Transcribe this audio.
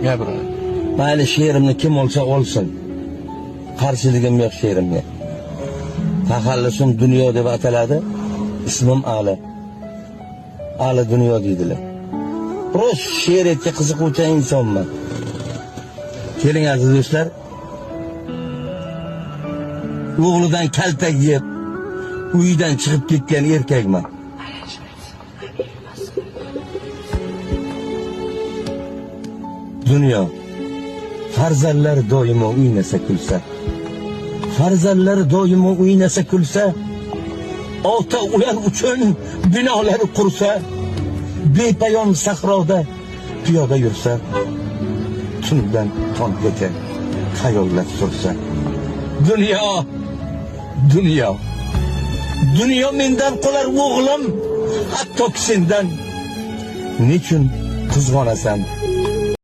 Gapiradi. Mayli she'rimni kim olsa olsin. Qarshiligim yo'q she'rimga. Taxallusim dunyo deb ataladi. Ismim Ali. Ali dunyo deydilar. Ro'sh she'riyatga qiziquvchi insonman. Keling aziz do'stlar. O'g'lidan kaltak yeb, uyidan chiqib ketgan erkakman. Dunyo farzandlar doimo o'ynasa kulsa. Farzandlar doimo o'ynasa kulsa, ota ular uchun binolar qursa, bepayon sahroda piyoda yursa, tundan tonggacha xayollar sursa. Dunyo, dunyo, dunyo mendan qolar o'g'lim, hatto sendan. Nechun qizg'onasan